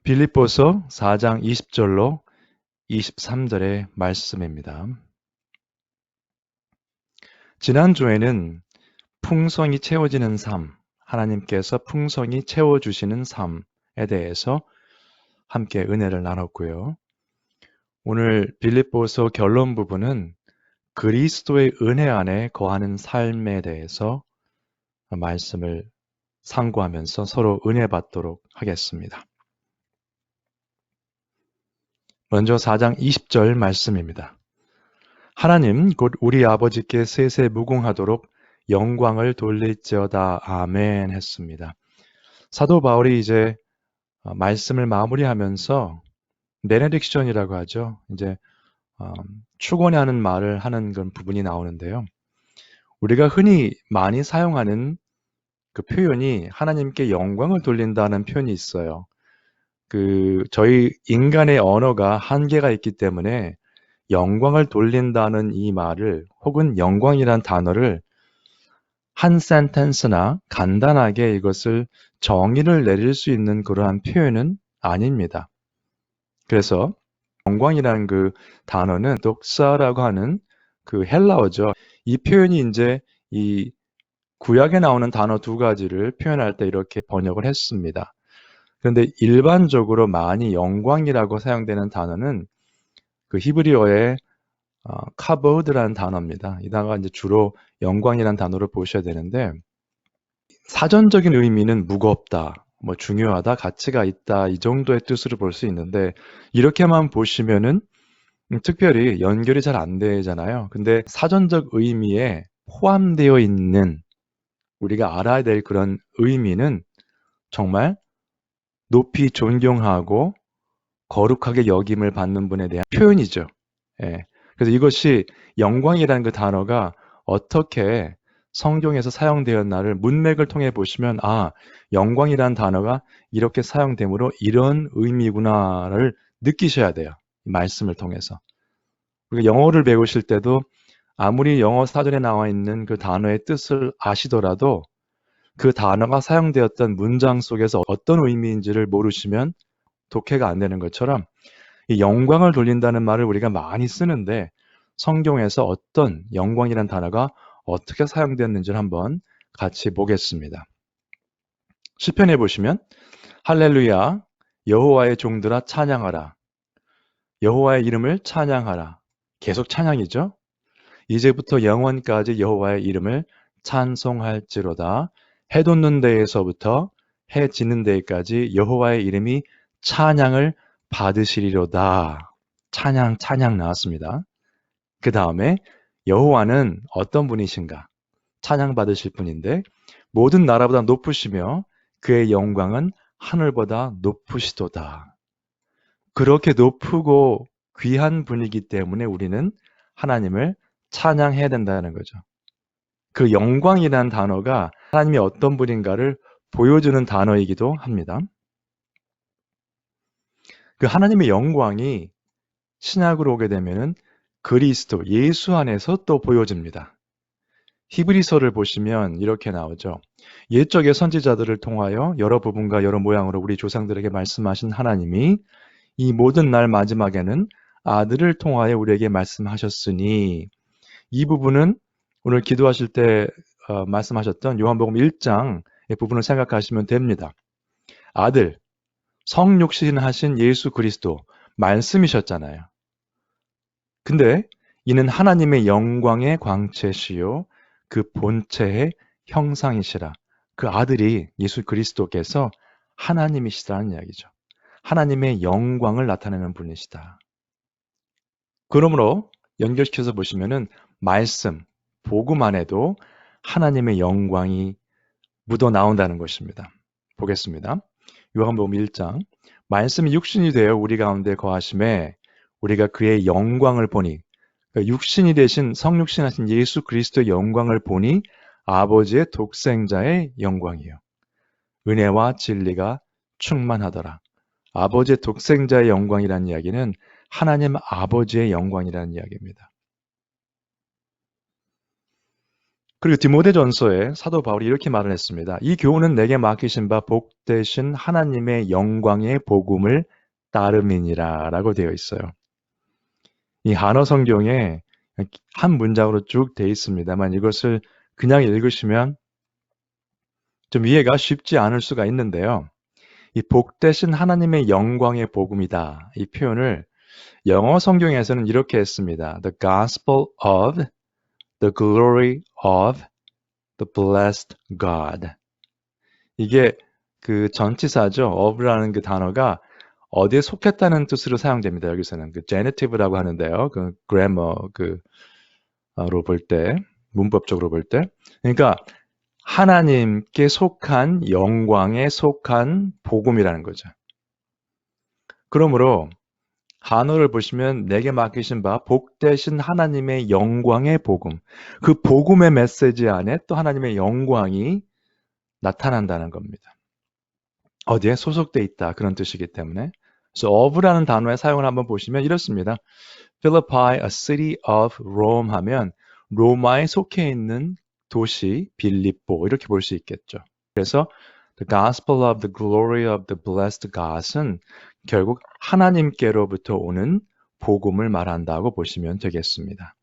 빌립보서 4장 20절로 23절의 말씀입니다. 지난주에는 풍성이 채워지는 삶, 하나님께서 풍성이 채워주시는 삶에 대해서 함께 은혜를 나눴고요. 오늘 빌립보서 결론 부분은 그리스도의 은혜 안에 거하는 삶에 대해서 말씀을 상고하면서 서로 은혜 받도록 하겠습니다. 먼저 4장 20절 말씀입니다. 하나님 곧 우리 아버지께 세세 무궁하도록 영광을 돌릴지어다. 아멘 했습니다. 사도 바울이 이제 말씀을 마무리하면서 베네딕션이라고 하죠. 이제 축원하는 말을 하는 그런 부분이 나오는데요. 우리가 흔히 많이 사용하는 그 표현이 하나님께 영광을 돌린다는 표현이 있어요. 저희 인간의 언어가 한계가 있기 때문에 영광을 돌린다는 이 말을 혹은 영광이란 단어를 한 센텐스나 간단하게 이것을 정의를 내릴 수 있는 그러한 표현은 아닙니다. 그래서 영광이라는 그 단어는 독사라고 하는 그 헬라어죠. 이 표현이 이제 이 구약에 나오는 단어 두 가지를 표현할 때 이렇게 번역을 했습니다. 그런데 일반적으로 많이 영광이라고 사용되는 단어는 그 히브리어의 카보드라는 단어입니다. 이 단어가 이제 주로 영광이라는 단어를 보셔야 되는데 사전적인 의미는 무겁다, 중요하다, 가치가 있다 이 정도의 뜻으로 볼 수 있는데 이렇게만 보시면은 특별히 연결이 잘 안 되잖아요. 근데 사전적 의미에 포함되어 있는 우리가 알아야 될 그런 의미는 정말 높이 존경하고 거룩하게 여김을 받는 분에 대한 표현이죠. 예. 그래서 이것이 영광이라는 그 단어가 어떻게 성경에서 사용되었나를 문맥을 통해 보시면 영광이라는 단어가 이렇게 사용되므로 이런 의미구나를 느끼셔야 돼요. 말씀을 통해서. 우리가 영어를 배우실 때도 아무리 영어 사전에 나와 있는 그 단어의 뜻을 아시더라도 그 단어가 사용되었던 문장 속에서 어떤 의미인지를 모르시면 독해가 안 되는 것처럼 이 영광을 돌린다는 말을 우리가 많이 쓰는데 성경에서 어떤 영광이라는 단어가 어떻게 사용되었는지를 한번 같이 보겠습니다. 시편에 보시면 할렐루야 여호와의 종들아 찬양하라. 여호와의 이름을 찬양하라. 계속 찬양이죠. 이제부터 영원까지 여호와의 이름을 찬송할지로다. 해 돋는 데에서부터 해 지는 데까지 여호와의 이름이 찬양을 받으시리로다. 찬양 나왔습니다. 그 다음에 여호와는 어떤 분이신가? 찬양 받으실 분인데 모든 나라보다 높으시며 그의 영광은 하늘보다 높으시도다. 그렇게 높고 귀한 분이기 때문에 우리는 하나님을 찬양해야 된다는 거죠. 그 영광이라는 단어가 하나님이 어떤 분인가를 보여주는 단어이기도 합니다. 그 하나님의 영광이 신약으로 오게 되면은 그리스도, 예수 안에서 또 보여집니다. 히브리서를 보시면 이렇게 나오죠. 옛적의 선지자들을 통하여 여러 부분과 여러 모양으로 우리 조상들에게 말씀하신 하나님이 이 모든 날 마지막에는 아들을 통하여 우리에게 말씀하셨으니 이 부분은 오늘 기도하실 때 말씀하셨던 요한복음 1장의 부분을 생각하시면 됩니다. 아들, 성육신하신 예수 그리스도 말씀이셨잖아요. 근데 이는 하나님의 영광의 광채시요 그 본체의 형상이시라. 그 아들이 예수 그리스도께서 하나님이시다는 이야기죠. 하나님의 영광을 나타내는 분이시다. 그러므로 연결시켜서 보시면은 말씀, 복음 안에도 하나님의 영광이 묻어 나온다는 것입니다. 보겠습니다. 요한복음 1장 말씀이 육신이 되어 우리 가운데 거하심에 우리가 그의 영광을 보니 육신이 되신 성육신하신 예수 그리스도의 영광을 보니 아버지의 독생자의 영광이요. 은혜와 진리가 충만하더라. 아버지의 독생자의 영광이라는 이야기는 하나님 아버지의 영광이라는 이야기입니다. 그리고 디모데전서에 사도 바울이 이렇게 말을 했습니다. 이 교훈은 내게 맡기신 바 복되신 하나님의 영광의 복음을 따름이니라 라고 되어 있어요. 이 한어 성경에 한 문장으로 쭉 되어 있습니다만 이것을 그냥 읽으시면 좀 이해가 쉽지 않을 수가 있는데요. 이 복되신 하나님의 영광의 복음이다. 이 표현을 영어 성경에서는 이렇게 했습니다. The gospel of the glory of the blessed God. 이게 그 전치사죠. of라는 그 단어가 어디에 속했다는 뜻으로 사용됩니다. 여기서는 그 genitive라고 하는데요. 그 grammar 로 볼 때, 문법적으로 볼 때. 그러니까 하나님께 속한 영광에 속한 복음이라는 거죠. 그러므로 한어를 보시면 내게 맡기신 바 복되신 하나님의 영광의 복음. 그 복음의 메시지 안에 또 하나님의 영광이 나타난다는 겁니다. 어디에 소속돼 있다 그런 뜻이기 때문에. 그래서 of라는 단어의 사용을 한번 보시면 이렇습니다. Philippi, a city of Rome 하면 로마에 속해 있는 도시 빌립보 이렇게 볼 수 있겠죠. 그래서 the gospel of the glory of the blessed God은 결국 하나님께로부터 오는 복음을 말한다고 보시면 되겠습니다.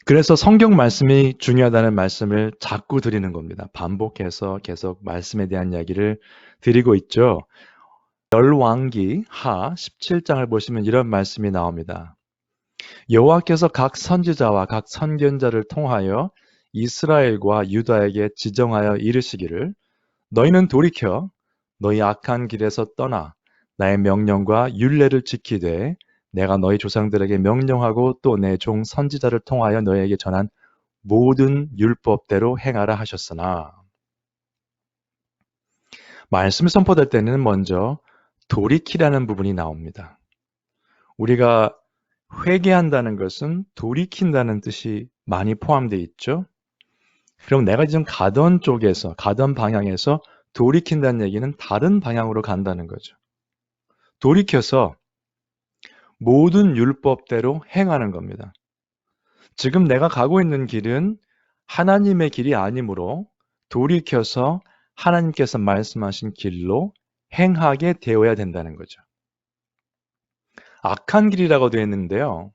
그래서 성경 말씀이 중요하다는 말씀을 자꾸 드리는 겁니다. 반복해서 계속 말씀에 대한 이야기를 드리고 있죠. 열왕기 하 17장을 보시면 이런 말씀이 나옵니다. 여호와께서 각 선지자와 각 선견자를 통하여 이스라엘과 유다에게 지정하여 이르시기를 너희는 돌이켜 너희 악한 길에서 떠나 나의 명령과 율례를 지키되 내가 너희 조상들에게 명령하고 또 내 종 선지자를 통하여 너희에게 전한 모든 율법대로 행하라 하셨으나 말씀이 선포될 때는 먼저 돌이키라는 부분이 나옵니다. 우리가 회개한다는 것은 돌이킨다는 뜻이 많이 포함되어 있죠. 그럼 내가 지금 가던 쪽에서, 가던 방향에서 돌이킨다는 얘기는 다른 방향으로 간다는 거죠. 돌이켜서 모든 율법대로 행하는 겁니다. 지금 내가 가고 있는 길은 하나님의 길이 아니므로 돌이켜서 하나님께서 말씀하신 길로 행하게 되어야 된다는 거죠. 악한 길이라고 되어 있는데요.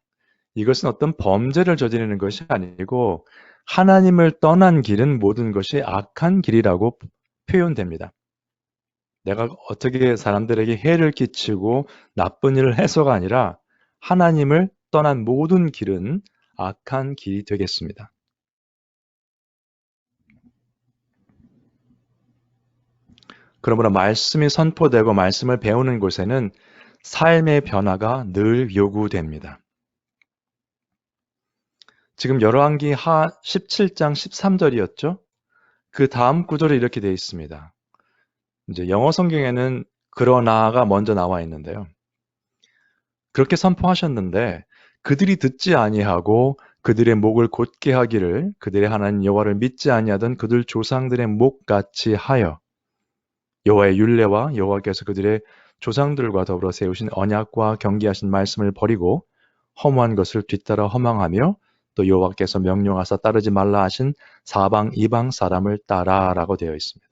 이것은 어떤 범죄를 저지르는 것이 아니고 하나님을 떠난 길은 모든 것이 악한 길이라고 표현됩니다. 내가 어떻게 사람들에게 해를 끼치고 나쁜 일을 해서가 아니라 하나님을 떠난 모든 길은 악한 길이 되겠습니다. 그러므로 말씀이 선포되고 말씀을 배우는 곳에는 삶의 변화가 늘 요구됩니다. 지금 열왕기 하 17장 13절이었죠? 그 다음 구절이 이렇게 되어 있습니다. 이제 영어 성경에는 그러나가 먼저 나와 있는데요. 그렇게 선포하셨는데 그들이 듣지 아니하고 그들의 목을 곧게 하기를 그들의 하나님 여호와를 믿지 아니하던 그들 조상들의 목같이 하여 여호와의 율례와 여호와께서 그들의 조상들과 더불어 세우신 언약과 경계하신 말씀을 버리고 허무한 것을 뒤따라 허망하며 또 여호와께서 명령하사 따르지 말라 하신 사방 이방 사람을 따라라고 되어 있습니다.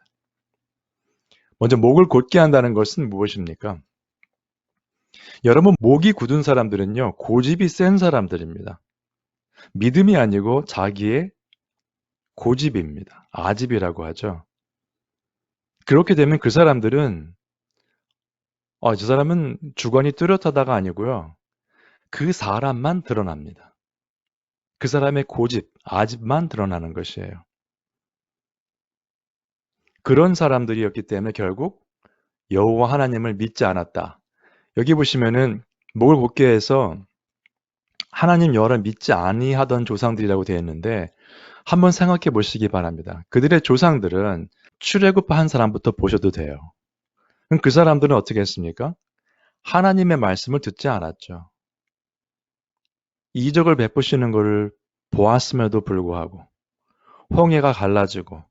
먼저 목을 곧게 한다는 것은 무엇입니까? 여러분 목이 굳은 사람들은요 고집이 센 사람들입니다. 믿음이 아니고 자기의 고집입니다. 아집이라고 하죠. 그렇게 되면 그 사람들은 저 사람은 주관이 뚜렷하다가 아니고요. 그 사람만 드러납니다. 그 사람의 고집, 아집만 드러나는 것이에요. 그런 사람들이었기 때문에 결국 여호와 하나님을 믿지 않았다. 여기 보시면은 목을 곧게 해서 하나님 여호와를 믿지 아니하던 조상들이라고 되어 있는데 한번 생각해 보시기 바랍니다. 그들의 조상들은 출애굽한 사람부터 보셔도 돼요. 그럼 그 사람들은 어떻게 했습니까? 하나님의 말씀을 듣지 않았죠. 이적을 베푸시는 것을 보았음에도 불구하고 홍해가 갈라지고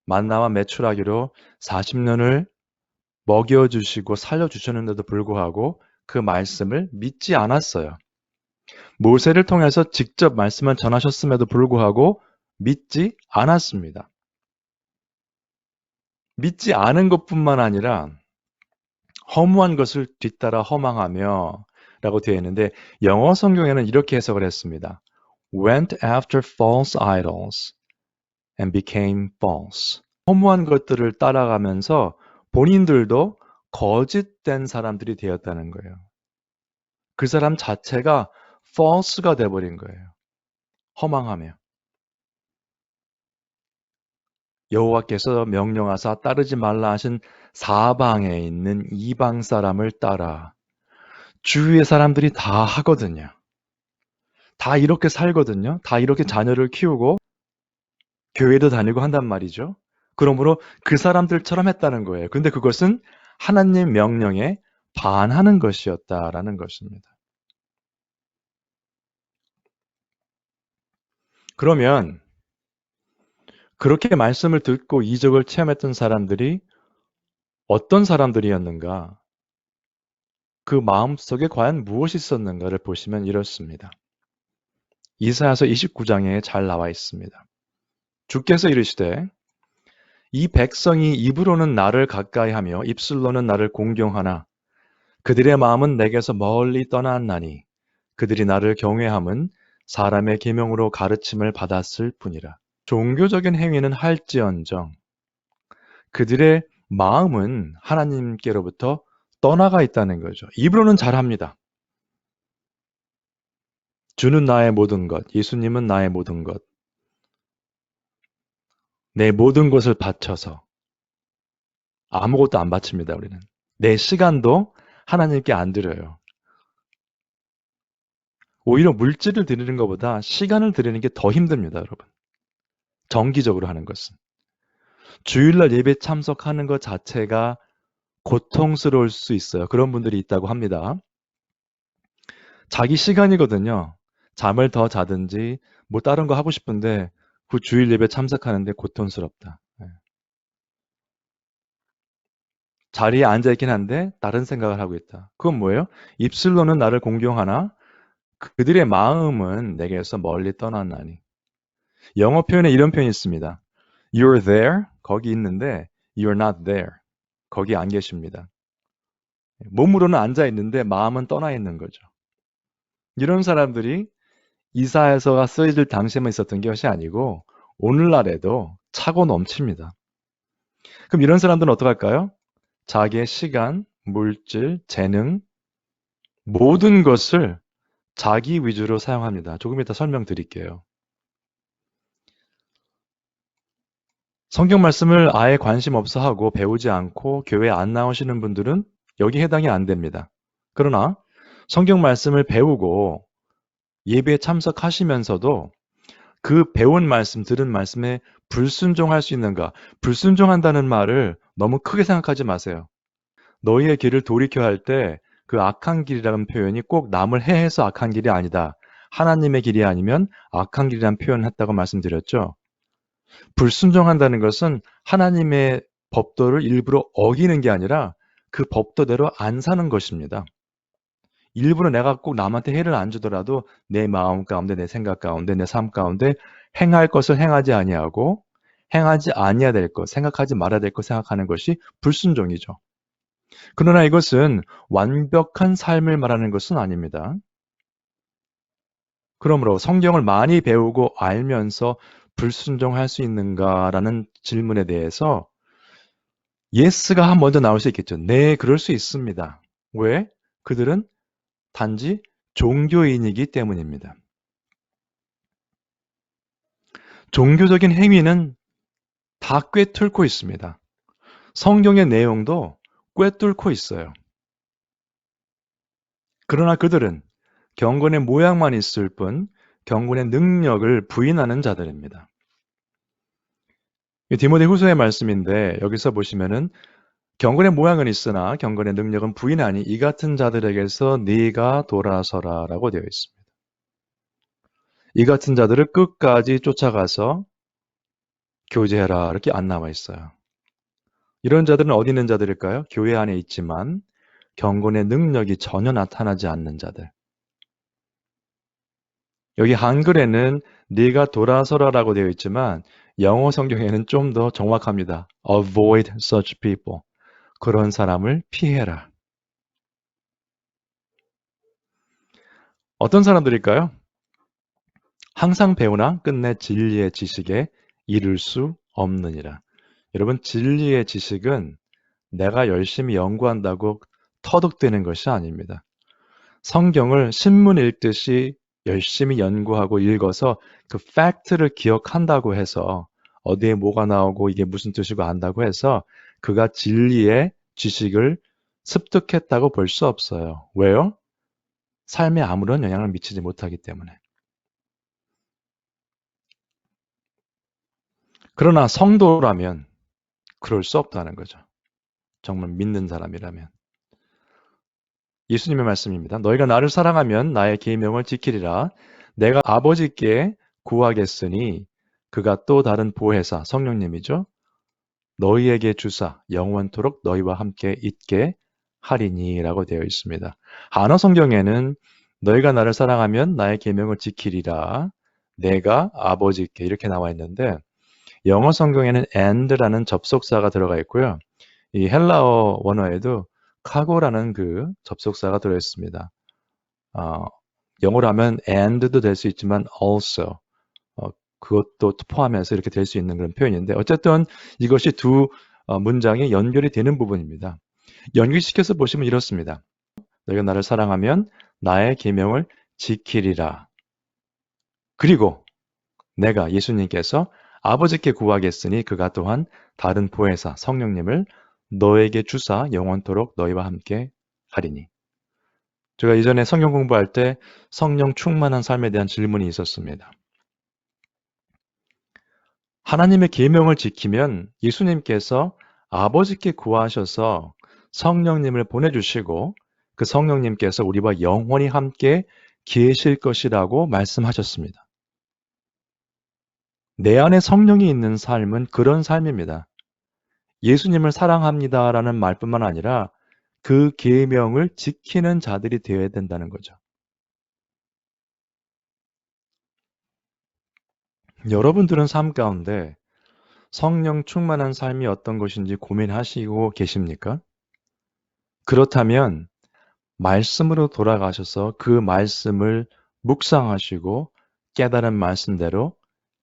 만나와 메추라기로 40년을 먹여주시고 살려주셨는데도 불구하고 그 말씀을 믿지 않았어요. 모세를 통해서 직접 말씀을 전하셨음에도 불구하고 믿지 않았습니다. 믿지 않은 것뿐만 아니라 허무한 것을 뒤따라 허망하며 라고 되어 있는데 영어 성경에는 이렇게 해석을 했습니다. went after false idols and became false. 허무한 것들을 따라가면서 본인들도 거짓된 사람들이 되었다는 거예요. 그 사람 자체가 false가 돼버린 거예요. 허망하며. 여호와께서 명령하사 따르지 말라 하신 사방에 있는 이방 사람을 따라 주위의 사람들이 다 하거든요. 다 이렇게 살거든요. 다 이렇게 자녀를 키우고 교회도 다니고 한단 말이죠. 그러므로 그 사람들처럼 했다는 거예요. 근데 그것은 하나님 명령에 반하는 것이었다라는 것입니다. 그러면 그렇게 말씀을 듣고 이적을 체험했던 사람들이 어떤 사람들이었는가? 그 마음속에 과연 무엇이 있었는가를 보시면 이렇습니다. 이사야서 29장에 잘 나와 있습니다. 주께서 이르시되 이 백성이 입으로는 나를 가까이하며 입술로는 나를 공경하나 그들의 마음은 내게서 멀리 떠났나니 그들이 나를 경외함은 사람의 계명으로 가르침을 받았을 뿐이라. 종교적인 행위는 할지언정 그들의 마음은 하나님께로부터 떠나가 있다는 거죠. 입으로는 잘합니다. 주는 나의 모든 것, 예수님은 나의 모든 것, 내 모든 것을 바쳐서 아무것도 안 바칩니다, 우리는. 내 시간도 하나님께 안 드려요. 오히려 물질을 드리는 것보다 시간을 드리는 게 더 힘듭니다, 여러분. 정기적으로 하는 것은. 주일날 예배 참석하는 것 자체가 고통스러울 수 있어요. 그런 분들이 있다고 합니다. 자기 시간이거든요. 잠을 더 자든지 뭐 다른 거 하고 싶은데 그 주일 예배 참석하는데 고통스럽다. 네. 자리에 앉아있긴 한데 다른 생각을 하고 있다. 그건 뭐예요? 입술로는 나를 공경하나 그들의 마음은 내게서 멀리 떠났나니. 영어 표현에 이런 표현이 있습니다. You're there, 거기 있는데 You're not there, 거기 안 계십니다. 몸으로는 앉아 있는데 마음은 떠나 있는 거죠. 이런 사람들이 이사야서가 쓰여질 당시에만 있었던 것이 아니고 오늘날에도 차고 넘칩니다. 그럼 이런 사람들은 어떡할까요? 자기의 시간, 물질, 재능, 모든 것을 자기 위주로 사용합니다. 조금 이따 설명드릴게요. 성경 말씀을 아예 관심 없어 하고 배우지 않고 교회에 안 나오시는 분들은 여기 해당이 안 됩니다. 그러나 성경 말씀을 배우고 예배에 참석하시면서도 그 배운 말씀, 들은 말씀에 불순종할 수 있는가? 불순종한다는 말을 너무 크게 생각하지 마세요. 너희의 길을 돌이켜 할 때 그 악한 길이라는 표현이 꼭 남을 해해서 악한 길이 아니다. 하나님의 길이 아니면 악한 길이라는 표현을 했다고 말씀드렸죠. 불순종한다는 것은 하나님의 법도를 일부러 어기는 게 아니라 그 법도대로 안 사는 것입니다. 일부러 내가 꼭 남한테 해를 안 주더라도 내 마음 가운데, 내 생각 가운데, 내 삶 가운데 행할 것을 행하지 아니하고 행하지 아니해야 될 것, 생각하지 말아야 될 것 생각하는 것이 불순종이죠. 그러나 이것은 완벽한 삶을 말하는 것은 아닙니다. 그러므로 성경을 많이 배우고 알면서 불순종할 수 있는가라는 질문에 대해서 예스가 먼저 나올 수 있겠죠. 네, 그럴 수 있습니다. 왜? 그들은 단지 종교인이기 때문입니다. 종교적인 행위는 다 꿰뚫고 있습니다. 성경의 내용도 꿰뚫고 있어요. 그러나 그들은 경건의 모양만 있을 뿐 경건의 능력을 부인하는 자들입니다. 디모데 후서의 말씀인데 여기서 보시면은 경건의 모양은 있으나 경건의 능력은 부인하니 이 같은 자들에게서 네가 돌아서라 라고 되어 있습니다. 이 같은 자들을 끝까지 쫓아가서 교제해라 이렇게 안 나와 있어요. 이런 자들은 어디 있는 자들일까요? 교회 안에 있지만 경건의 능력이 전혀 나타나지 않는 자들. 여기 한글에는 네가 돌아서라라고 되어 있지만 영어 성경에는 좀 더 정확합니다. Avoid such people. 그런 사람을 피해라. 어떤 사람들일까요? 항상 배우나 끝내 진리의 지식에 이를 수 없느니라. 여러분, 진리의 지식은 내가 열심히 연구한다고 터득되는 것이 아닙니다. 성경을 신문 읽듯이 열심히 연구하고 읽어서 그 팩트를 기억한다고 해서 어디에 뭐가 나오고 이게 무슨 뜻이고 안다고 해서 그가 진리의 지식을 습득했다고 볼 수 없어요. 왜요? 삶에 아무런 영향을 미치지 못하기 때문에. 그러나 성도라면 그럴 수 없다는 거죠. 정말 믿는 사람이라면. 예수님의 말씀입니다. 너희가 나를 사랑하면 나의 계명을 지키리라. 내가 아버지께 구하겠으니 그가 또 다른 보혜사 성령님이죠. 너희에게 주사 영원토록 너희와 함께 있게 하리니라고 되어 있습니다. 한어 성경에는 너희가 나를 사랑하면 나의 계명을 지키리라. 내가 아버지께 이렇게 나와 있는데 영어 성경에는 and라는 접속사가 들어가 있고요. 이 헬라어 원어에도 카고라는 그 접속사가 들어 있습니다. 어, 영어로 하면 and도 될 수 있지만 also 어, 그것도 포함해서 이렇게 될 수 있는 그런 표현인데 어쨌든 이것이 두 문장이 연결이 되는 부분입니다. 연결시켜서 보시면 이렇습니다. 너희가 나를 사랑하면 나의 계명을 지키리라. 그리고 내가 예수님께서 아버지께 구하겠으니 그가 또한 다른 보혜사 성령님을 너에게 주사 영원토록 너희와 함께 하리니. 제가 이전에 성경 공부할 때 성령 충만한 삶에 대한 질문이 있었습니다. 하나님의 계명을 지키면 예수님께서 아버지께 구하셔서 성령님을 보내주시고 그 성령님께서 우리와 영원히 함께 계실 것이라고 말씀하셨습니다. 내 안에 성령이 있는 삶은 그런 삶입니다. 예수님을 사랑합니다라는 말뿐만 아니라 그 계명을 지키는 자들이 되어야 된다는 거죠. 여러분들은 삶 가운데 성령 충만한 삶이 어떤 것인지 고민하시고 계십니까? 그렇다면 말씀으로 돌아가셔서 그 말씀을 묵상하시고 깨달은 말씀대로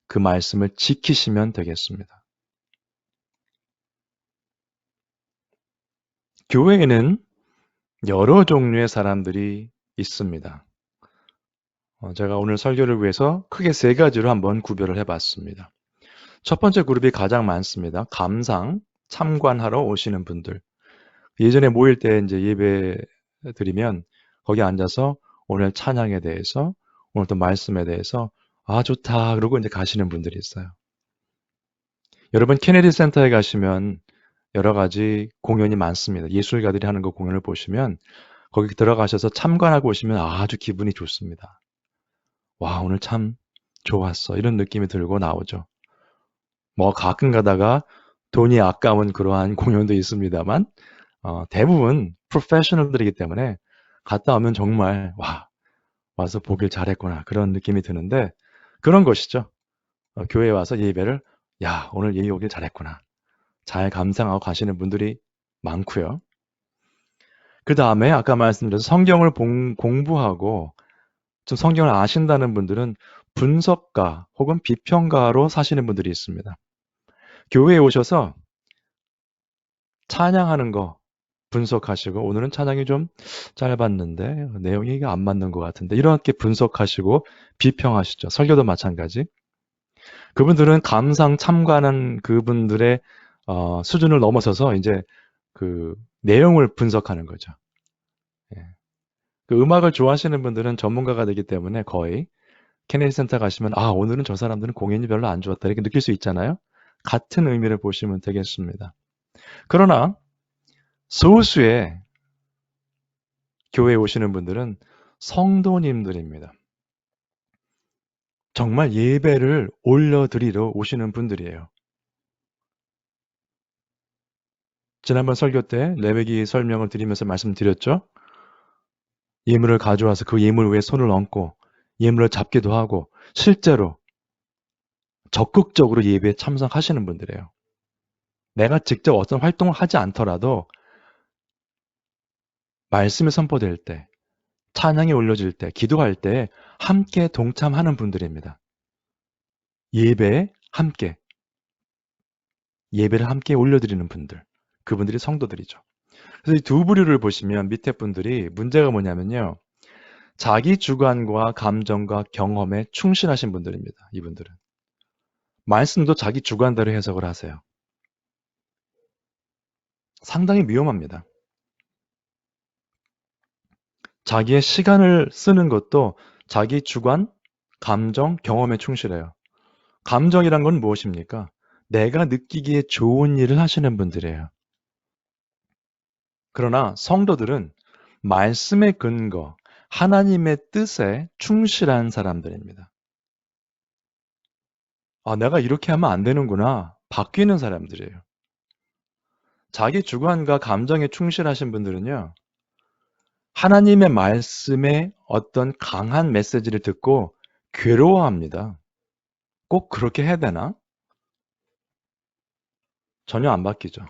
그 말씀을 지키시면 되겠습니다. 교회에는 여러 종류의 사람들이 있습니다. 제가 오늘 설교를 위해서 크게 세 가지로 한번 구별을 해봤습니다. 첫 번째 그룹이 가장 많습니다. 감상, 참관하러 오시는 분들. 예전에 모일 때 이제 예배 드리면 거기 앉아서 오늘 찬양에 대해서 오늘 또 말씀에 대해서 아 좋다 그러고 이제 가시는 분들이 있어요. 여러분 케네디 센터에 가시면 여러 가지 공연이 많습니다. 예술가들이 하는 그 공연을 보시면 거기 들어가셔서 참관하고 오시면 아주 기분이 좋습니다. 와 오늘 참 좋았어 이런 느낌이 들고 나오죠. 뭐 가끔 가다가 돈이 아까운 그러한 공연도 있습니다만 대부분 프로페셔널들이기 때문에 갔다 오면 정말 와서 보길 잘했구나 그런 느낌이 드는데 그런 것이죠. 교회에 와서 예배를 야 오늘 예배 오길 잘했구나 잘 감상하고 가시는 분들이 많고요. 그 다음에 아까 말씀드린 성경을 공부하고 좀 성경을 아신다는 분들은 분석가 혹은 비평가로 사시는 분들이 있습니다. 교회에 오셔서 찬양하는 거 분석하시고 오늘은 찬양이 좀 짧았는데 내용이 이게 안 맞는 것 같은데 이렇게 분석하시고 비평하시죠. 설교도 마찬가지. 그분들은 감상 참관한 그분들의 수준을 넘어서서 이제 그 내용을 분석하는 거죠. 예. 그 음악을 좋아하시는 분들은 전문가가 되기 때문에 거의 케네디 센터 가시면 아 오늘은 저 사람들은 공연이 별로 안 좋았다 이렇게 느낄 수 있잖아요. 같은 의미를 보시면 되겠습니다. 그러나 소수의 교회에 오시는 분들은 성도님들입니다. 정말 예배를 올려드리러 오시는 분들이에요. 지난번 설교 때 레위기 설명을 드리면서 말씀드렸죠. 예물을 가져와서 그 예물 위에 손을 얹고 예물을 잡기도 하고 실제로 적극적으로 예배에 참석하시는 분들이에요. 내가 직접 어떤 활동을 하지 않더라도 말씀이 선포될 때, 찬양이 올려질 때, 기도할 때 함께 동참하는 분들입니다. 예배에 함께, 예배를 함께 올려드리는 분들, 그분들이 성도들이죠. 그래서 이 두 부류를 보시면 밑에 분들이 문제가 뭐냐면요. 자기 주관과 감정과 경험에 충실하신 분들입니다. 이분들은. 말씀도 자기 주관대로 해석을 하세요. 상당히 위험합니다. 자기의 시간을 쓰는 것도 자기 주관, 감정, 경험에 충실해요. 감정이란 건 무엇입니까? 내가 느끼기에 좋은 일을 하시는 분들이에요. 그러나 성도들은 말씀의 근거, 하나님의 뜻에 충실한 사람들입니다. 아, 내가 이렇게 하면 안 되는구나. 바뀌는 사람들이에요. 자기 주관과 감정에 충실하신 분들은요, 하나님의 말씀에 어떤 강한 메시지를 듣고 괴로워합니다. 꼭 그렇게 해야 되나? 전혀 안 바뀌죠.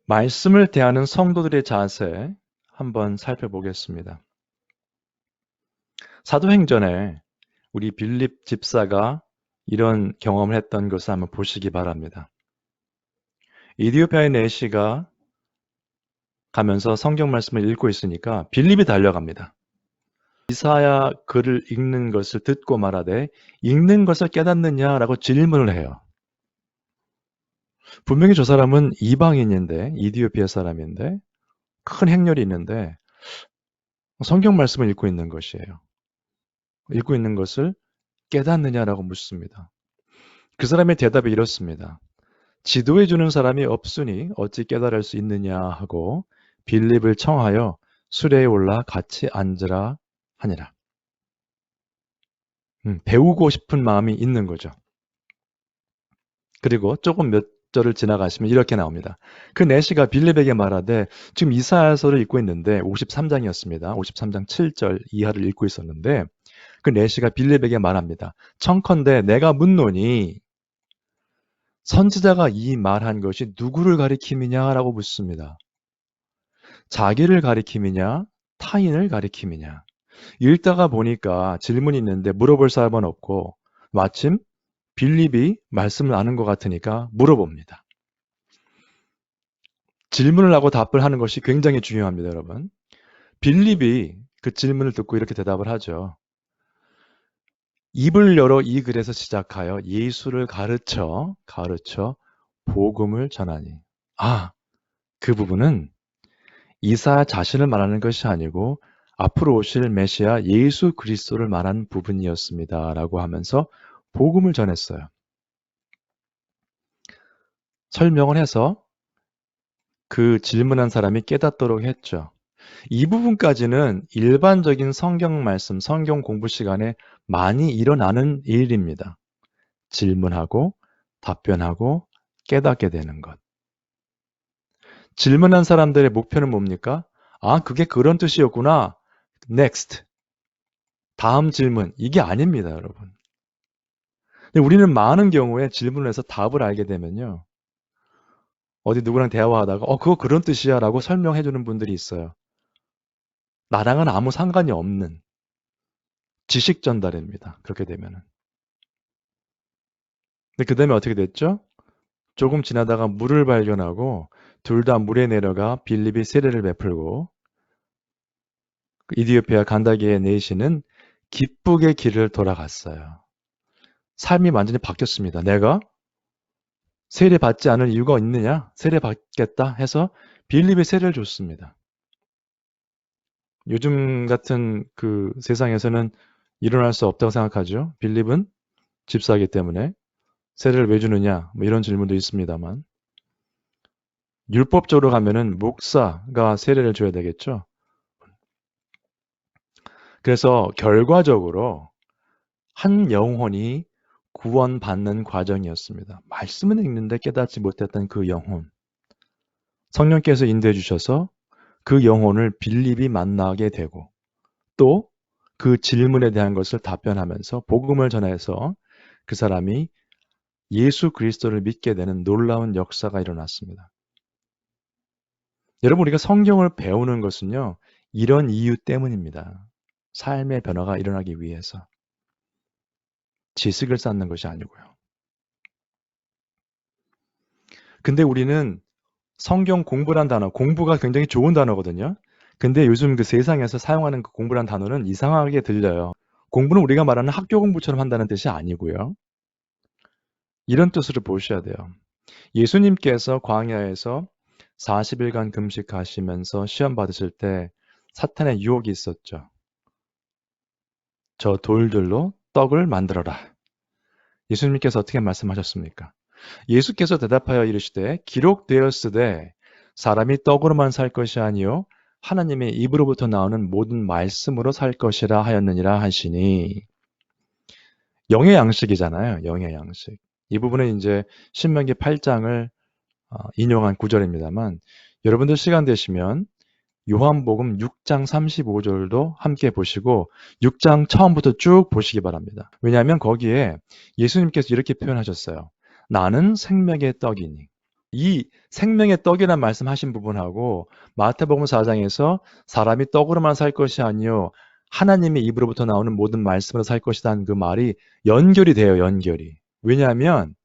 말씀을 대하는 성도들의 자세 한번 살펴보겠습니다. 사도행전에 우리 빌립 집사가 이런 경험을 했던 것을 한번 보시기 바랍니다. 이디오피아의 내시가 가면서 성경 말씀을 읽고 있으니까 빌립이 달려갑니다. 이사야 글을 읽는 것을 듣고 말하되 읽는 것을 깨닫느냐라고 질문을 해요. 분명히 저 사람은 이방인인데 이디오피아 사람인데 큰 행렬이 있는데 성경 말씀을 읽고 있는 것이에요. 읽고 있는 것을 깨닫느냐라고 묻습니다. 그 사람의 대답이 이렇습니다. 지도해 주는 사람이 없으니 어찌 깨달을 수 있느냐 하고 빌립을 청하여 수레에 올라 같이 앉으라 하니라. 배우고 싶은 마음이 있는 거죠. 그리고 조금 몇 절을 지나가시면 이렇게 나옵니다. 그 내시가 빌립에게 말하되 지금 이사야서를 읽고 있는데 53장이었습니다. 53장 7절 이하를 읽고 있었는데 그 내시가 빌립에게 말합니다. 청컨대 내가 묻노니 선지자가 이 말한 것이 누구를 가리킴이냐라고 묻습니다. 자기를 가리킴이냐 타인을 가리킴이냐. 읽다가 보니까 질문이 있는데 물어볼 사람은 없고 마침 빌립이 말씀을 아는 것 같으니까 물어봅니다. 질문을 하고 답을 하는 것이 굉장히 중요합니다, 여러분. 빌립이 그 질문을 듣고 이렇게 대답을 하죠. 입을 열어 이 글에서 시작하여 예수를 가르쳐 복음을 전하니. 아, 그 부분은 이사 자신을 말하는 것이 아니고 앞으로 오실 메시아 예수 그리스도를 말하는 부분이었습니다. 라고 하면서 복음을 전했어요. 설명을 해서 그 질문한 사람이 깨닫도록 했죠. 이 부분까지는 일반적인 성경 말씀, 성경 공부 시간에 많이 일어나는 일입니다. 질문하고 답변하고 깨닫게 되는 것. 질문한 사람들의 목표는 뭡니까? 아, 그게 그런 뜻이었구나. Next. 다음 질문. 이게 아닙니다, 여러분. 근데 우리는 많은 경우에 질문을 해서 답을 알게 되면요. 어디 누구랑 대화하다가 그거 그런 뜻이야 라고 설명해 주는 분들이 있어요. 나랑은 아무 상관이 없는 지식 전달입니다. 그렇게 되면은. 근데 그 다음에 어떻게 됐죠? 조금 지나다가 물을 발견하고 둘 다 물에 내려가 빌립이 세례를 베풀고 이디오피아 간다게의 내시는 기쁘게 길을 돌아갔어요. 삶이 완전히 바뀌었습니다. 내가 세례 받지 않을 이유가 있느냐? 세례 받겠다 해서 빌립이 세례를 줬습니다. 요즘 같은 그 세상에서는 일어날 수 없다고 생각하죠. 빌립은 집사이기 때문에 세례를 왜 주느냐? 뭐 이런 질문도 있습니다만 율법적으로 가면은 목사가 세례를 줘야 되겠죠. 그래서 결과적으로 한 영혼이 구원받는 과정이었습니다. 말씀은 읽는데 깨닫지 못했던 그 영혼. 성령께서 인도해 주셔서 그 영혼을 빌립이 만나게 되고 또 그 질문에 대한 것을 답변하면서 복음을 전해서 그 사람이 예수 그리스도를 믿게 되는 놀라운 역사가 일어났습니다. 여러분, 우리가 성경을 배우는 것은요, 이런 이유 때문입니다. 삶의 변화가 일어나기 위해서. 지식을 쌓는 것이 아니고요. 근데 우리는 성경 공부란 단어, 공부가 굉장히 좋은 단어거든요. 근데 요즘 그 세상에서 사용하는 그 공부란 단어는 이상하게 들려요. 공부는 우리가 말하는 학교 공부처럼 한다는 뜻이 아니고요. 이런 뜻으로 보셔야 돼요. 예수님께서 광야에서 40일간 금식하시면서 시험 받으실 때 사탄의 유혹이 있었죠. 저 돌들로 떡을 만들어라. 예수님께서 어떻게 말씀하셨습니까? 예수께서 대답하여 이르시되 기록되었으되 사람이 떡으로만 살 것이 아니요 하나님의 입으로부터 나오는 모든 말씀으로 살 것이라 하였느니라 하시니, 영의 양식이잖아요. 영의 양식. 이 부분은 이제 신명기 8장을 인용한 구절입니다만, 여러분들 시간 되시면 요한복음 6장 35절도 함께 보시고 6장 처음부터 쭉 보시기 바랍니다. 왜냐하면 거기에 예수님께서 이렇게 표현하셨어요. 나는 생명의 떡이니. 이 생명의 떡이라는 말씀하신 부분하고 마태복음 4장에서 사람이 떡으로만 살 것이 아니요 하나님의 입으로부터 나오는 모든 말씀으로 살 것이라는 그 말이 연결이 돼요. 연결이. 왜냐하면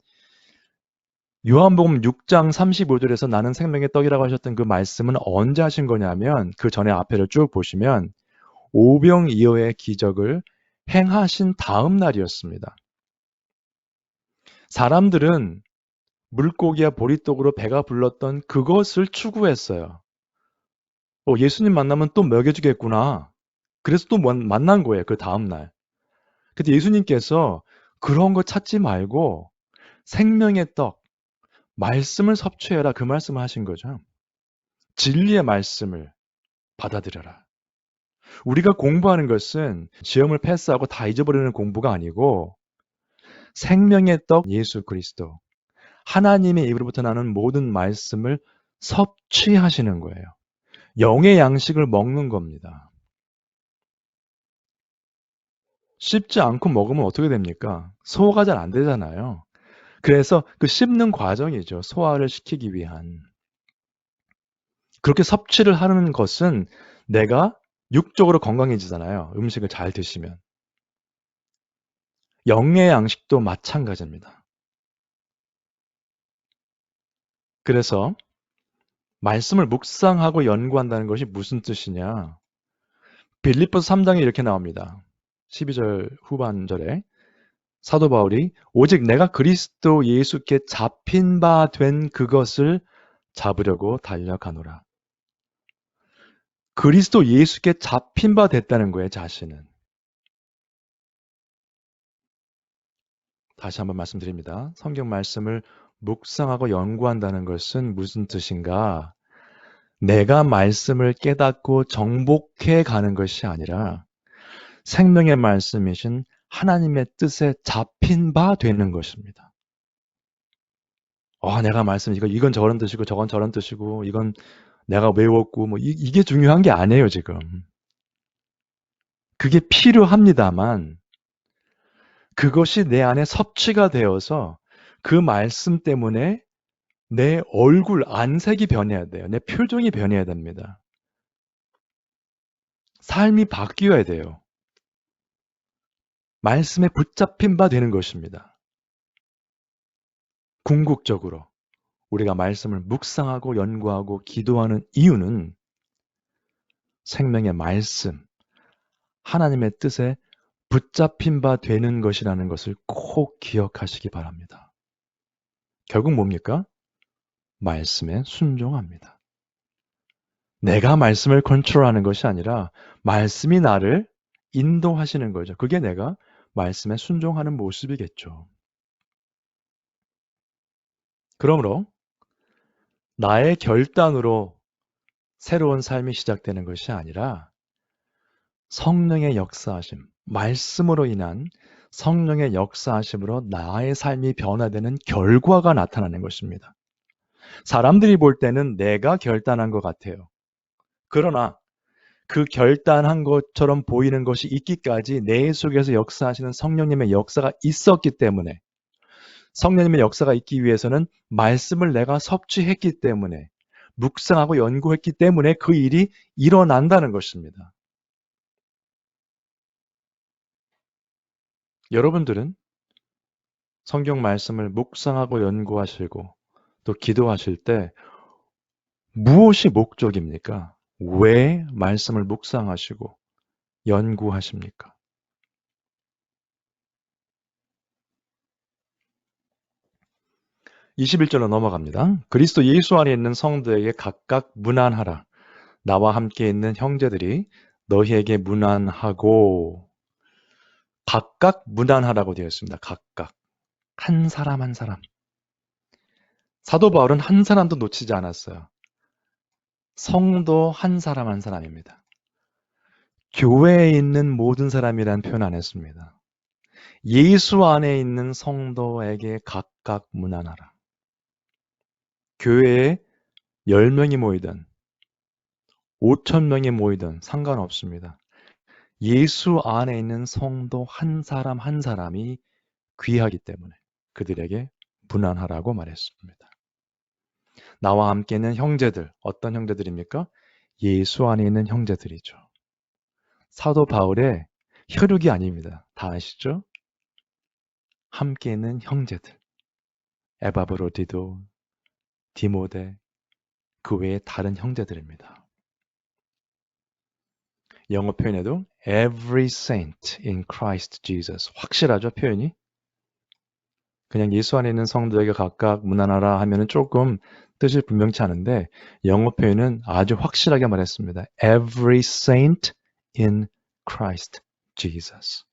요한복음 6장 35절에서 나는 생명의 떡이라고 하셨던 그 말씀은 언제 하신 거냐면 그 전에 앞에를 쭉 보시면 오병이어의 기적을 행하신 다음 날이었습니다. 사람들은 물고기와 보리떡으로 배가 불렀던 그것을 추구했어요. 예수님 만나면 또 먹여주겠구나. 그래서 또 만난 거예요. 그 다음 날. 근데 예수님께서 그런 거 찾지 말고 생명의 떡, 말씀을 섭취해라. 그 말씀을 하신 거죠. 진리의 말씀을 받아들여라. 우리가 공부하는 것은 시험을 패스하고 다 잊어버리는 공부가 아니고 생명의 떡 예수 그리스도, 하나님의 입으로부터 나는 모든 말씀을 섭취하시는 거예요. 영의 양식을 먹는 겁니다. 씹지 않고 먹으면 어떻게 됩니까? 소화가 잘 안 되잖아요. 그래서 그 씹는 과정이죠. 소화를 시키기 위한. 그렇게 섭취를 하는 것은 내가 육적으로 건강해지잖아요. 음식을 잘 드시면. 영의 양식도 마찬가지입니다. 그래서 말씀을 묵상하고 연구한다는 것이 무슨 뜻이냐? 빌립보서 3장에 이렇게 나옵니다. 12절 후반절에 사도 바울이 오직 내가 그리스도 예수께 잡힌 바 된 그것을 잡으려고 달려가노라. 그리스도 예수께 잡힌 바 됐다는 거예요, 자신은. 다시 한번 말씀드립니다. 성경 말씀을 묵상하고 연구한다는 것은 무슨 뜻인가? 내가 말씀을 깨닫고 정복해 가는 것이 아니라 생명의 말씀이신 하나님의 뜻에 잡힌 바 되는 것입니다. 내가 말씀, 이건 저런 뜻이고 저건 저런 뜻이고 이건 내가 외웠고 이게 중요한 게 아니에요, 지금. 그게 필요합니다만 그것이 내 안에 섭취가 되어서 그 말씀 때문에 내 얼굴, 안색이 변해야 돼요. 내 표정이 변해야 됩니다. 삶이 바뀌어야 돼요. 말씀에 붙잡힌 바 되는 것입니다. 궁극적으로 우리가 말씀을 묵상하고 연구하고 기도하는 이유는 생명의 말씀, 하나님의 뜻에 붙잡힌 바 되는 것이라는 것을 꼭 기억하시기 바랍니다. 결국 뭡니까? 말씀에 순종합니다. 내가 말씀을 컨트롤하는 것이 아니라 말씀이 나를 인도하시는 거죠. 그게 내가 말씀에 순종하는 모습이겠죠. 그러므로 나의 결단으로 새로운 삶이 시작되는 것이 아니라 성령의 역사하심, 말씀으로 인한 성령의 역사하심으로 나의 삶이 변화되는 결과가 나타나는 것입니다. 사람들이 볼 때는 내가 결단한 것 같아요. 그러나 그 결단한 것처럼 보이는 것이 있기까지 내 속에서 역사하시는 성령님의 역사가 있었기 때문에, 성령님의 역사가 있기 위해서는 말씀을 내가 섭취했기 때문에, 묵상하고 연구했기 때문에 그 일이 일어난다는 것입니다. 여러분들은 성경 말씀을 묵상하고 연구하시고 또 기도하실 때 무엇이 목적입니까? 왜 말씀을 묵상하시고 연구하십니까? 21절로 넘어갑니다. 그리스도 예수 안에 있는 성도에게 각각 문안하라. 나와 함께 있는 형제들이 너희에게 문안하고, 각각 문안하라고 되어 있습니다. 각각. 한 사람 한 사람. 사도 바울은 한 사람도 놓치지 않았어요. 성도 한 사람 한 사람입니다. 교회에 있는 모든 사람이란 표현 안 했습니다. 예수 안에 있는 성도에게 각각 문안하라. 교회에 10명이 모이든 5,000명이 모이든 상관없습니다. 예수 안에 있는 성도 한 사람 한 사람이 귀하기 때문에 그들에게 문안하라고 말했습니다. 나와 함께 있는 형제들, 어떤 형제들입니까? 예수 안에 있는 형제들이죠. 사도 바울의 혈육이 아닙니다. 다 아시죠? 함께 있는 형제들. 에바브로디도, 디모데, 그 외에 다른 형제들입니다. 영어 표현에도 every saint in Christ Jesus. 확실하죠, 표현이? 그냥 예수 안에 있는 성도에게 각각 문안하라 하면은 조금 뜻이 분명치 않은데 영어 표현은 아주 확실하게 말했습니다. Every saint in Christ Jesus.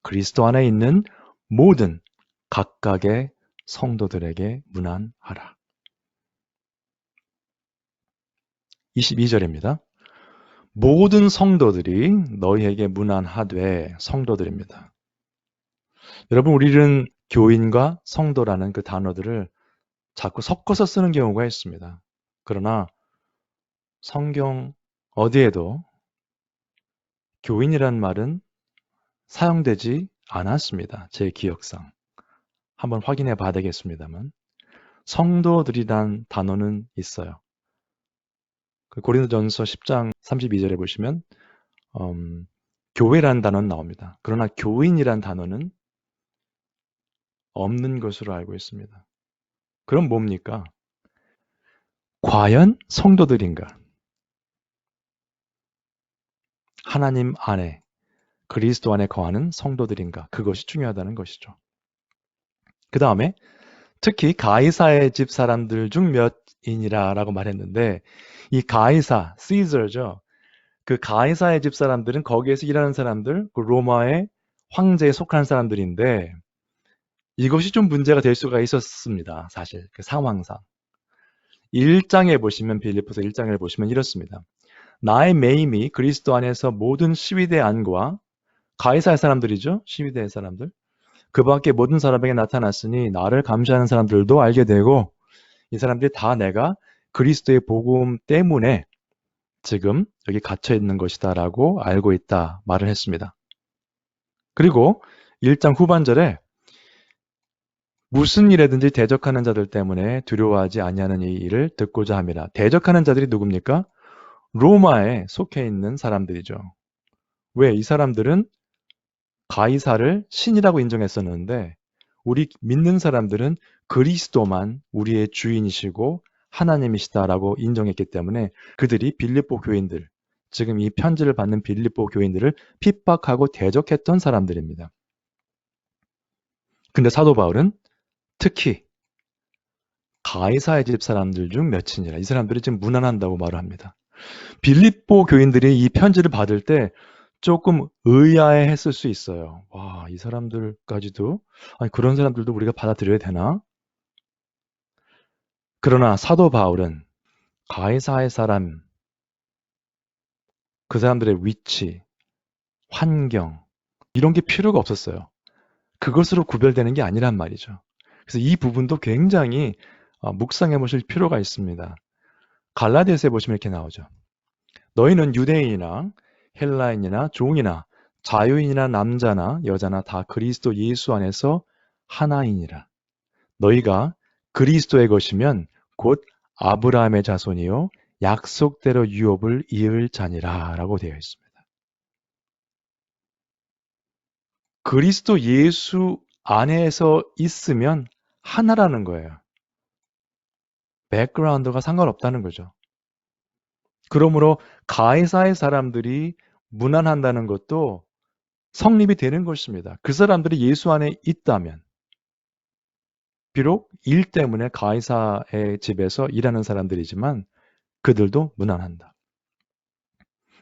그리스도 안에 있는 모든 각각의 성도들에게 문안하라. 22절입니다. 모든 성도들이 너희에게 문안하되, 성도들입니다. 여러분, 우리는 교인과 성도라는 그 단어들을 자꾸 섞어서 쓰는 경우가 있습니다. 그러나 성경 어디에도 교인이란 말은 사용되지 않았습니다. 제 기억상. 한번 확인해 봐야 되겠습니다만 성도들이란 단어는 있어요. 고린도전서 10장 32절에 보시면 교회란 단어는 나옵니다. 그러나 교인이란 단어는 없는 것으로 알고 있습니다. 그럼 뭡니까? 과연 성도들인가? 하나님 안에, 그리스도 안에 거하는 성도들인가? 그것이 중요하다는 것이죠. 그 다음에 특히 가이사의 집 사람들 중 몇이니라 라고 말했는데 이 가이사, Caesar죠. 그 가이사의 집 사람들은 거기에서 일하는 사람들, 그 로마의 황제에 속한 사람들인데 이것이 좀 문제가 될 수가 있었습니다. 사실 그 상황상. 1장에 보시면, 빌립보서 1장을 보시면 이렇습니다. 나의 매임이 그리스도 안에서 모든 시위대 안과 가이사의 사람들이죠. 시위대의 사람들. 그 밖에 모든 사람에게 나타났으니 나를 감시하는 사람들도 알게 되고 이 사람들이 다 내가 그리스도의 복음 때문에 지금 여기 갇혀 있는 것이다 라고 알고 있다 말을 했습니다. 그리고 1장 후반절에 무슨 일에든지 대적하는 자들 때문에 두려워하지 아니하는 이 일을 듣고자 함이라. 대적하는 자들이 누굽니까? 로마에 속해 있는 사람들이죠. 왜? 이 사람들은 가이사를 신이라고 인정했었는데 우리 믿는 사람들은 그리스도만 우리의 주인이시고 하나님이시다라고 인정했기 때문에 그들이 빌립보 교인들, 지금 이 편지를 받는 빌립보 교인들을 핍박하고 대적했던 사람들입니다. 근데 사도 바울은 특히 가이사의 집 사람들 중 몇이니라. 이 사람들이 지금 문안한다고 말을 합니다. 빌립보 교인들이 이 편지를 받을 때 조금 의아해 했을 수 있어요. 와, 이 사람들까지도, 아니, 그런 사람들도 우리가 받아들여야 되나? 그러나 사도 바울은 가이사의 사람, 그 사람들의 위치, 환경, 이런 게 필요가 없었어요. 그것으로 구별되는 게 아니란 말이죠. 그래서 이 부분도 굉장히 묵상해 보실 필요가 있습니다. 갈라디아서에 보시면 이렇게 나오죠. 너희는 유대인이나 헬라인이나 종이나 자유인이나 남자나 여자나 다 그리스도 예수 안에서 하나이니라. 너희가 그리스도의 것이면 곧 아브라함의 자손이요 약속대로 유업을 이을 자니라 라고 되어 있습니다. 그리스도 예수 안에서 있으면 하나라는 거예요. 백그라운드가 상관없다는 거죠. 그러므로 가이사의 사람들이 문안한다는 것도 성립이 되는 것입니다. 그 사람들이 예수 안에 있다면 비록 일 때문에 가이사의 집에서 일하는 사람들이지만 그들도 문안한다.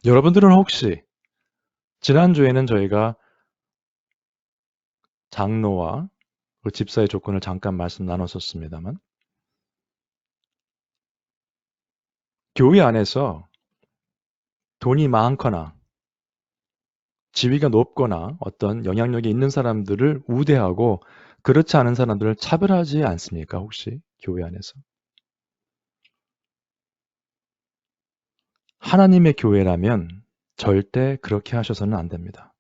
여러분들은 혹시 지난주에는 저희가 장로와 그 집사의 조건을 잠깐 말씀 나눴었습니다만 교회 안에서 돈이 많거나 지위가 높거나 어떤 영향력이 있는 사람들을 우대하고 그렇지 않은 사람들을 차별하지 않습니까? 혹시 교회 안에서? 하나님의 교회라면 절대 그렇게 하셔서는 안 됩니다.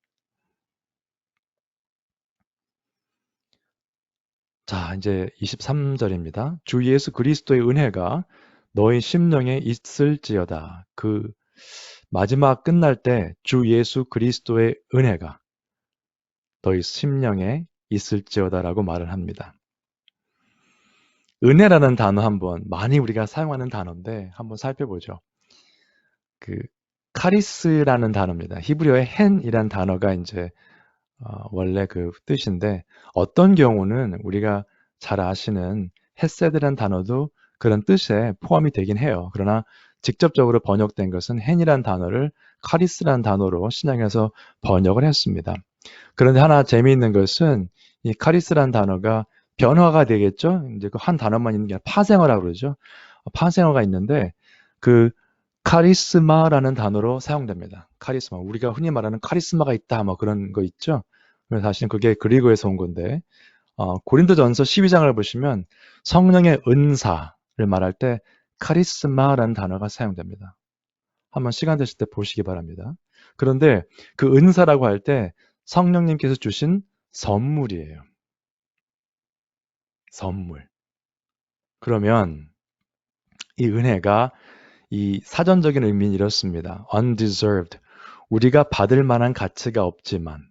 자, 이제 23절입니다. 주 예수 그리스도의 은혜가 너희 심령에 있을지어다. 그 마지막 끝날 때 주 예수 그리스도의 은혜가 너희 심령에 있을지어다라고 말을 합니다. 은혜라는 단어 한번 많이 우리가 사용하는 단어인데 한번 살펴보죠. 그 카리스라는 단어입니다. 히브리어의 헨이란 단어가 이제 원래 그 뜻인데 어떤 경우는 우리가 잘 아시는 헤세드라는 단어도 그런 뜻에 포함이 되긴 해요. 그러나 직접적으로 번역된 것은 헨이란 단어를 카리스라는 단어로 신약에서 번역을 했습니다. 그런데 하나 재미있는 것은 이 카리스라는 단어가 변화가 되겠죠. 이제 그 한 단어만 있는 게 아니라 파생어라고 그러죠. 파생어가 있는데 그 카리스마라는 단어로 사용됩니다. 카리스마. 우리가 흔히 말하는 카리스마가 있다 뭐 그런 거 있죠. 그래서 사실은 그게 그리고에서 온 건데 고린도전서 12장을 보시면 성령의 은사를 말할 때 카리스마라는 단어가 사용됩니다. 한번 시간 되실 때 보시기 바랍니다. 그런데 그 은사라고 할 때 성령님께서 주신 선물이에요. 선물. 그러면 이 은혜가 이 사전적인 의미는 이렇습니다. undeserved. 우리가 받을 만한 가치가 없지만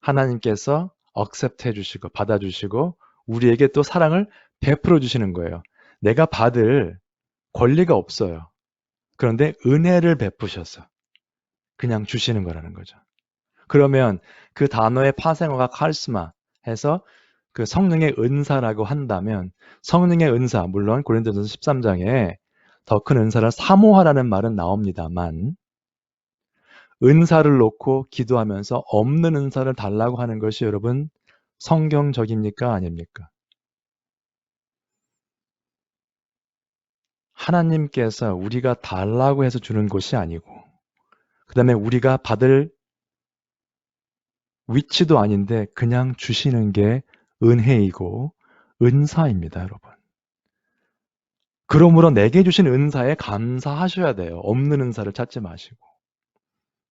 하나님께서 accept 해주시고 받아주시고 우리에게 또 사랑을 베풀어 주시는 거예요. 내가 받을 권리가 없어요. 그런데 은혜를 베푸셔서 그냥 주시는 거라는 거죠. 그러면 그 단어의 파생어가 카리스마 해서 그 성령의 은사라고 한다면 성령의 은사, 물론 고린도전서 13장에 더 큰 은사를 사모하라는 말은 나옵니다만 은사를 놓고 기도하면서 없는 은사를 달라고 하는 것이 여러분 성경적입니까? 아닙니까? 하나님께서 우리가 달라고 해서 주는 것이 아니고 그 다음에 우리가 받을 위치도 아닌데 그냥 주시는 게 은혜이고 은사입니다, 여러분. 그러므로 내게 주신 은사에 감사하셔야 돼요. 없는 은사를 찾지 마시고.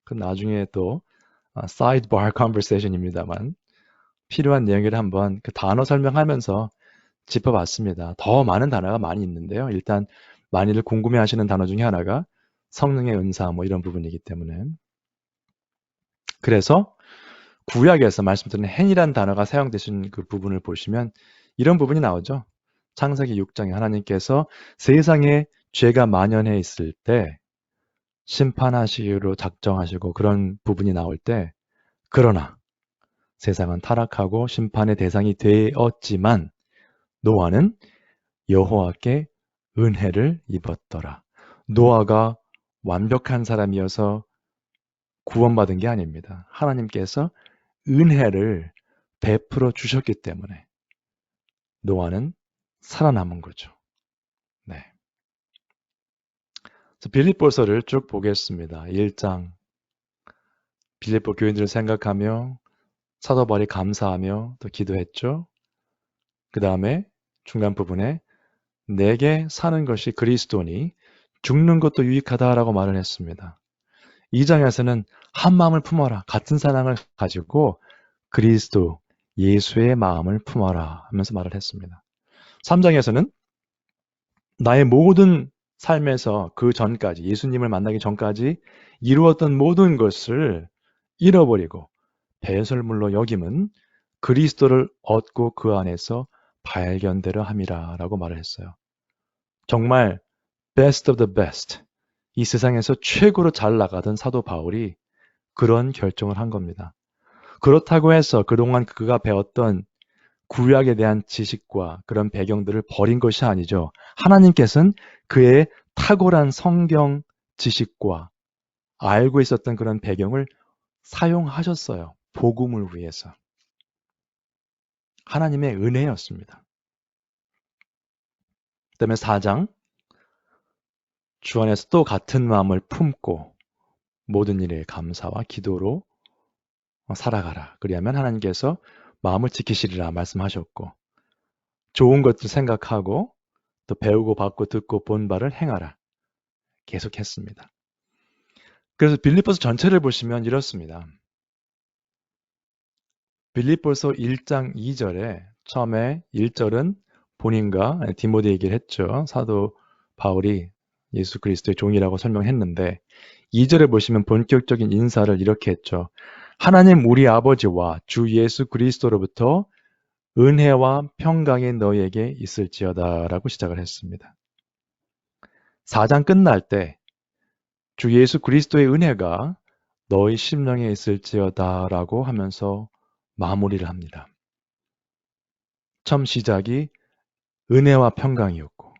그 나중에 또 sidebar conversation입니다만 필요한 내용을 한번 그 단어 설명하면서 짚어봤습니다. 더 많은 단어가 많이 있는데요. 일단 많이들 궁금해하시는 단어 중에 하나가 성령의 은사 뭐 이런 부분이기 때문에 그래서 구약에서 말씀드린 헨이라는 단어가 사용되신 그 부분을 보시면 이런 부분이 나오죠. 창세기 6장에 하나님께서 세상에 죄가 만연해 있을 때 심판하시기로 작정하시고 그런 부분이 나올 때 그러나 세상은 타락하고 심판의 대상이 되었지만 노아는 여호와께 은혜를 입었더라. 노아가 완벽한 사람이어서 구원받은 게 아닙니다. 하나님께서 은혜를 베풀어 주셨기 때문에 노아는 살아남은 거죠. 네. 빌립보서를 쭉 보겠습니다. 1장 빌립보 교인들을 생각하며 사도 바울이 감사하며 또 기도했죠. 그 다음에 중간 부분에 내게 사는 것이 그리스도니 죽는 것도 유익하다라고 말을 했습니다. 2장에서는 한 마음을 품어라. 같은 사랑을 가지고 그리스도, 예수의 마음을 품어라 하면서 말을 했습니다. 3장에서는 나의 모든 삶에서 그 전까지, 예수님을 만나기 전까지 이루었던 모든 것을 잃어버리고 배설물로 여김은 그리스도를 얻고 그 안에서 발견되려 함이라 라고 말을 했어요. 정말 best of the best, 이 세상에서 최고로 잘 나가던 사도 바울이 그런 결정을 한 겁니다. 그렇다고 해서 그동안 그가 배웠던 구약에 대한 지식과 그런 배경들을 버린 것이 아니죠. 하나님께서는 그의 탁월한 성경 지식과 알고 있었던 그런 배경을 사용하셨어요. 복음을 위해서. 하나님의 은혜였습니다. 그다음에 4장, 주 안에서 또 같은 마음을 품고 모든 일에 감사와 기도로 살아가라. 그리하면 하나님께서 마음을 지키시리라 말씀하셨고, 좋은 것들 생각하고 또 배우고 받고 듣고 본 바를 행하라. 계속했습니다. 그래서 빌립보서 전체를 보시면 이렇습니다. 빌립보서 1장 2절에 처음에 1절은 본인과 디모데 얘기를 했죠. 사도 바울이 예수 그리스도의 종이라고 설명했는데 2절에 보시면 본격적인 인사를 이렇게 했죠. 하나님 우리 아버지와 주 예수 그리스도로부터 은혜와 평강이 너희에게 있을지어다 라고 시작을 했습니다. 4장 끝날 때 주 예수 그리스도의 은혜가 너희 심령에 있을지어다 라고 하면서 마무리를 합니다. 처음 시작이 은혜와 평강이었고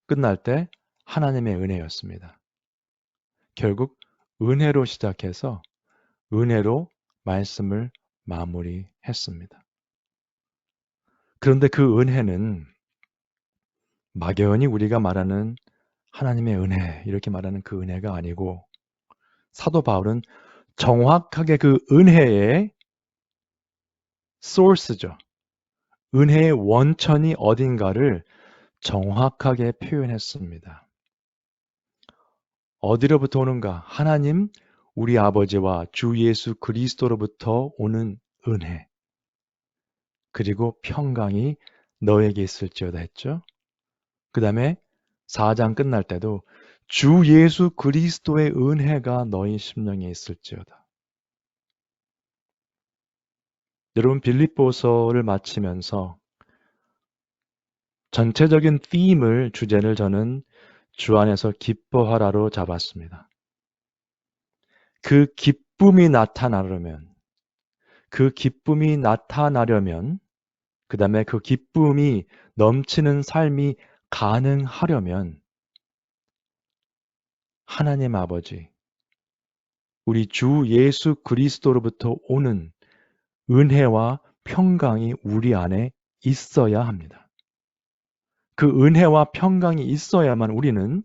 끝날 때 하나님의 은혜였습니다. 결국 은혜로 시작해서 은혜로 말씀을 마무리했습니다. 그런데 그 은혜는 막연히 우리가 말하는 하나님의 은혜, 이렇게 말하는 그 은혜가 아니고 사도 바울은 정확하게 그 은혜의 소스죠. 은혜의 원천이 어딘가를 정확하게 표현했습니다. 어디로부터 오는가? 하나님, 우리 아버지와 주 예수 그리스도로부터 오는 은혜. 그리고 평강이 너에게 있을지어다 했죠. 그 다음에 4장 끝날 때도 주 예수 그리스도의 은혜가 너희 심령에 있을지어다. 여러분 빌립보서를 마치면서 전체적인 them을, 주제를 저는 주 안에서 기뻐하라로 잡았습니다. 그 기쁨이 나타나려면, 그 다음에 그 기쁨이 넘치는 삶이 가능하려면 하나님 아버지, 우리 주 예수 그리스도로부터 오는 은혜와 평강이 우리 안에 있어야 합니다. 그 은혜와 평강이 있어야만 우리는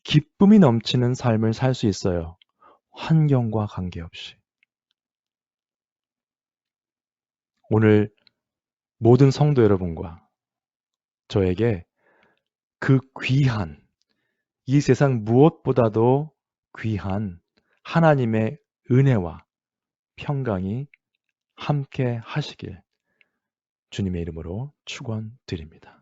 기쁨이 넘치는 삶을 살 수 있어요. 환경과 관계없이. 오늘 모든 성도 여러분과 저에게 그 귀한, 이 세상 무엇보다도 귀한 하나님의 은혜와 평강이 함께 하시길 주님의 이름으로 축원드립니다.